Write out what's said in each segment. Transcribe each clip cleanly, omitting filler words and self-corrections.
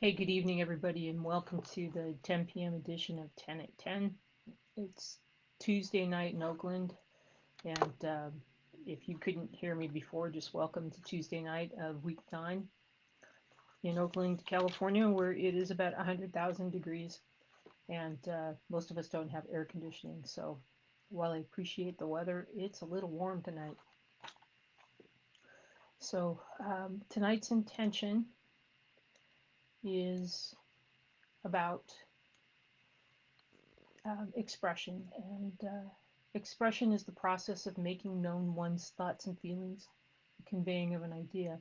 Hey, good evening, everybody, and welcome to the 10 p.m. edition of 10 at 10. It's Tuesday night in Oakland, and if you couldn't hear me before, just welcome to Tuesday night of week 9 in Oakland, California, where it is about 100,000 degrees, and most of us don't have air conditioning. So while I appreciate the weather, it's a little warm tonight. So tonight's intention is about expression. And expression is the process of making known one's thoughts and feelings, the conveying of an idea.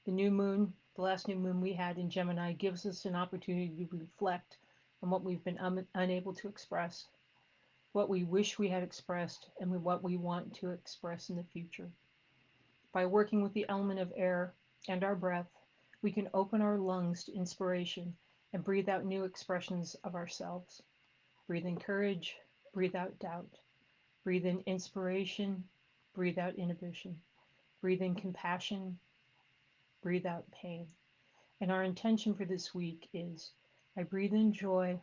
The new moon, the last new moon we had in Gemini, gives us an opportunity to reflect on what we've been unable to express, what we wish we had expressed, and what we want to express in the future. By working with the element of air and our breath, we can open our lungs to inspiration and breathe out new expressions of ourselves. Breathe in courage, breathe out doubt. Breathe in inspiration, breathe out inhibition. Breathe in compassion, breathe out pain. And our intention for this week is I breathe in joy,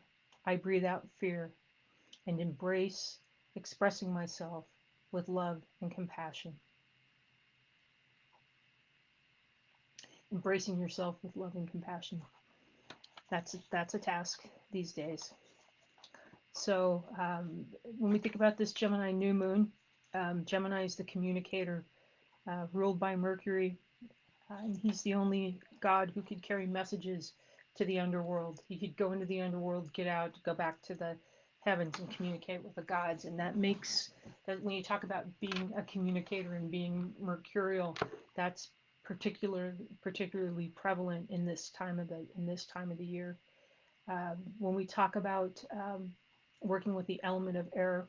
I breathe out fear, and embrace expressing myself with love and compassion. Embracing yourself with love and compassion. That's a task these days. So when we think about this Gemini new moon, Gemini is the communicator, ruled by Mercury, and he's the only god who could carry messages to the underworld. He could go into the underworld, get out, go back to the heavens and communicate with the gods. And that makes that when you talk about being a communicator and being mercurial, that's particularly prevalent in this time of the year. When we talk about working with the element of air,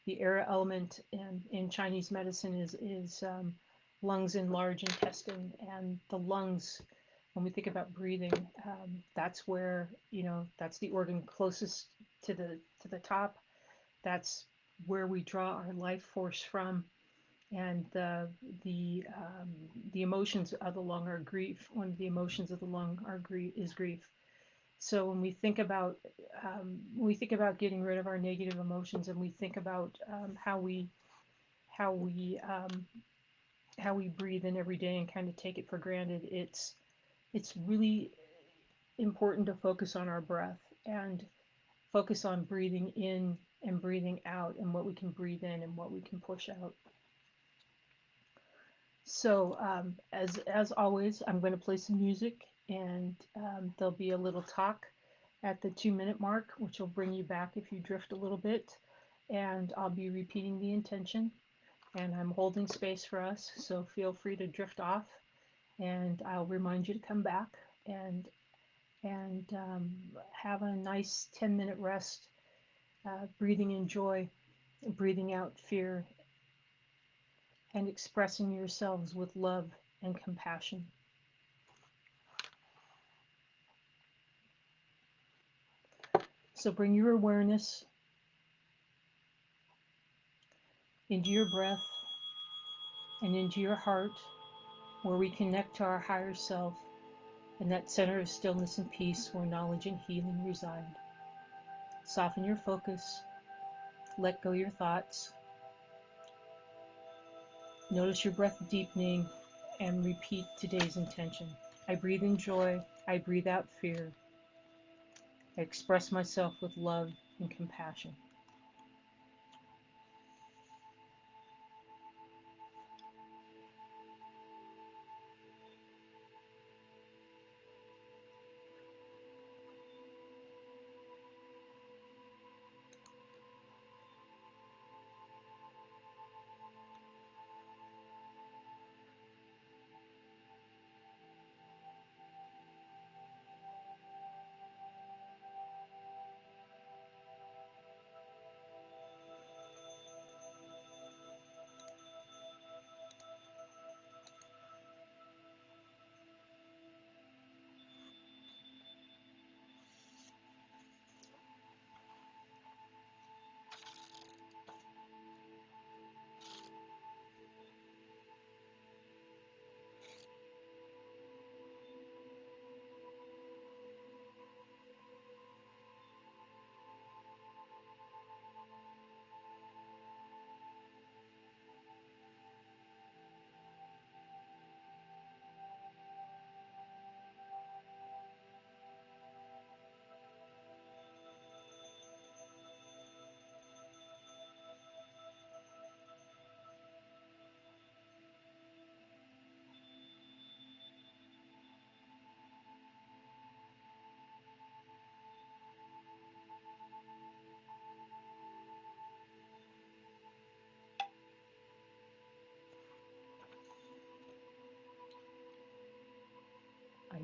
the air element in Chinese medicine is lungs and large intestine, and the lungs. When we think about breathing, that's where that's the organ closest to the top. That's where we draw our life force from, and the emotions of the lung are grief. One of the emotions of the lung are grief. So when we think about getting rid of our negative emotions, and we think about how we um, how we breathe in every day and kind of take it for granted, it's really important to focus on our breath and focus on breathing in and breathing out, and what we can breathe in and what we can push out. So as always, I'm going to play some music, and there'll be a little talk at the 2 minute mark, which will bring you back if you drift a little bit. And I'll be repeating the intention, and I'm holding space for us, so feel free to drift off, and I'll remind you to come back and have a nice 10-minute rest, breathing in joy, breathing out fear, and expressing yourselves with love and compassion. So bring your awareness into your breath and into your heart, where we connect to our higher self, in that center of stillness and peace where knowledge and healing reside. Soften your focus, let go your thoughts, notice your breath deepening, and repeat today's intention. I breathe in joy, I breathe out fear, I express myself with love and compassion.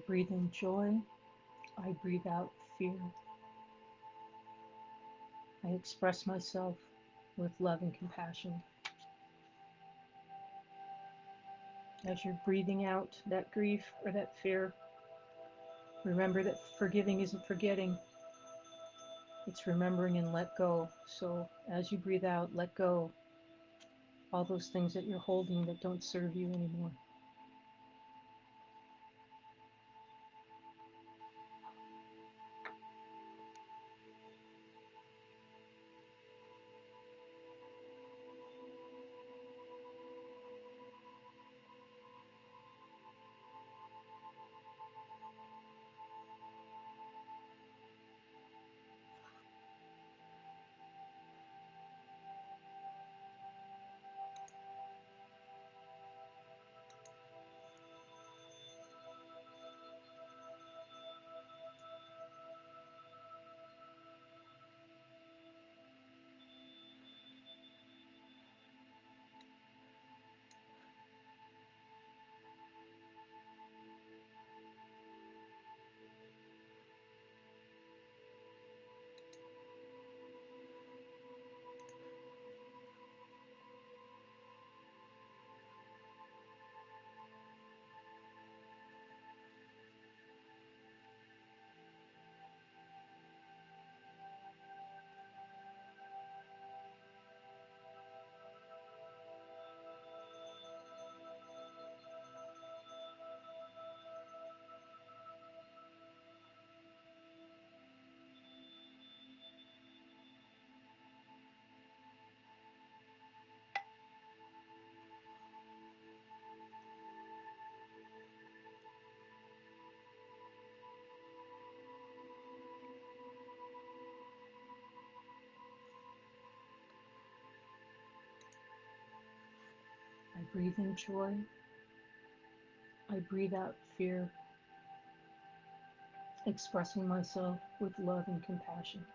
breathe in joy. I breathe out fear. I express myself with love and compassion. As you're breathing out that grief or that fear, remember that forgiving isn't forgetting, it's remembering and let go. So as you breathe out, let go all those things that you're holding that don't serve you anymore. I breathe in joy. I breathe out fear, expressing myself with love and compassion.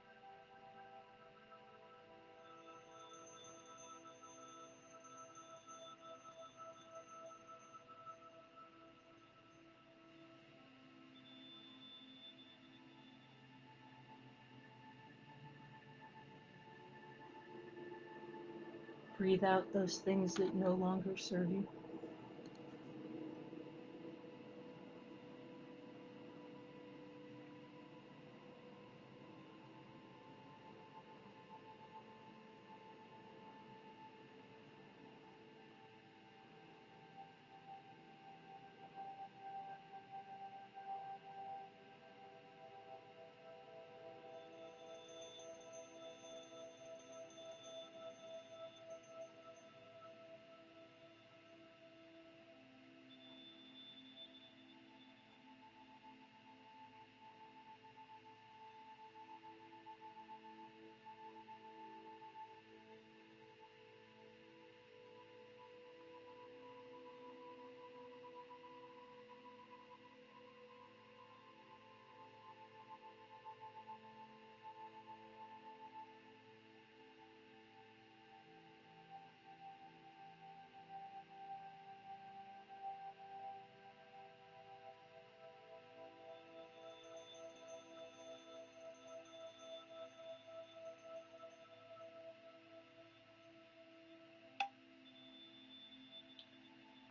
Breathe out those things that no longer serve you.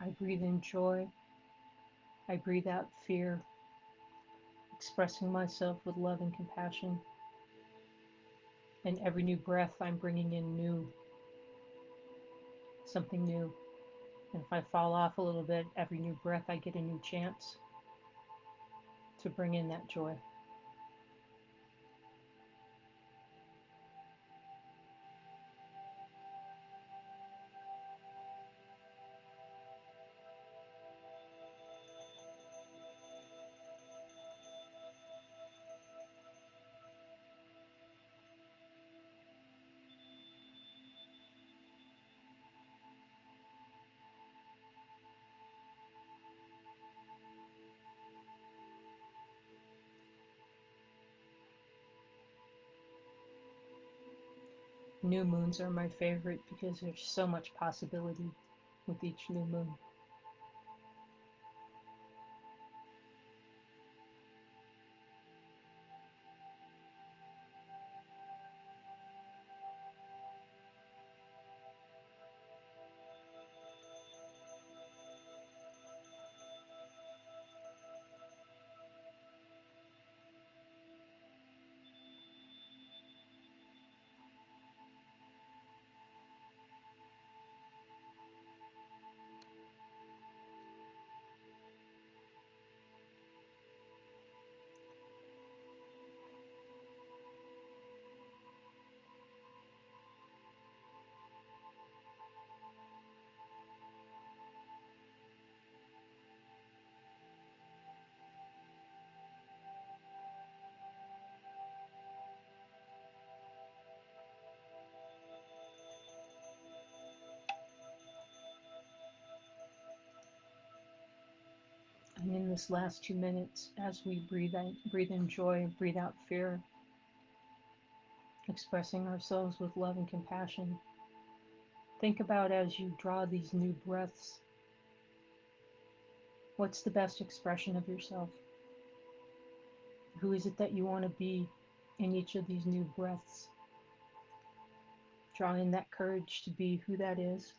I breathe in joy. I breathe out fear, expressing myself with love and compassion. And every new breath, I'm bringing in new, something new. And if I fall off a little bit, every new breath, I get a new chance to bring in that joy. New moons are my favorite because there's so much possibility with each new moon. And in this last 2 minutes, as we breathe in joy, breathe out fear, expressing ourselves with love and compassion, think about as you draw these new breaths, what's the best expression of yourself? Who is it that you want to be in each of these new breaths? Draw in that courage to be who that is.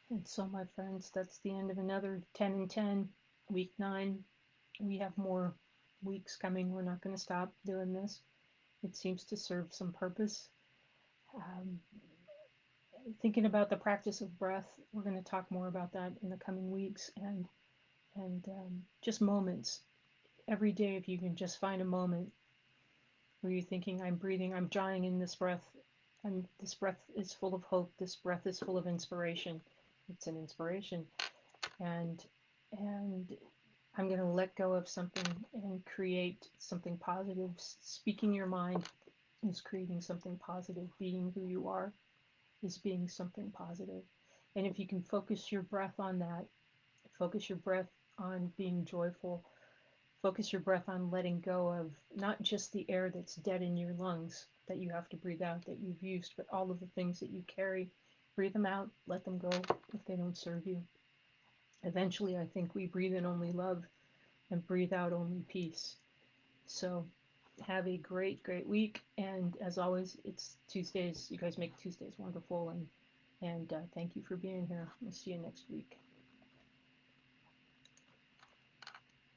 And so, my friends, that's the end of another 10 and 10, week 9. We have more weeks coming. We're not going to stop doing this. It seems to serve some purpose. Um, Thinking about the practice of breath, we're going to talk more about that in the coming weeks, and just moments every day. If you can just find a moment where you're thinking, I'm breathing, I'm drawing in this breath, and this breath is full of hope, this breath is full of inspiration. It's an inspiration, and and I'm going to let go of something and create something positive. Speaking your mind is creating something positive. Being who you are is being something positive. And if you can focus your breath on that, focus your breath on being joyful, focus your breath on letting go of not just the air that's dead in your lungs that you have to breathe out, that you've used, but all of the things that you carry. Breathe them out, let them go if they don't serve you. Eventually, I think we breathe in only love and breathe out only peace. So have a great, great week. And as always, it's Tuesdays. You guys make Tuesdays wonderful. And thank you for being here. We'll see you next week.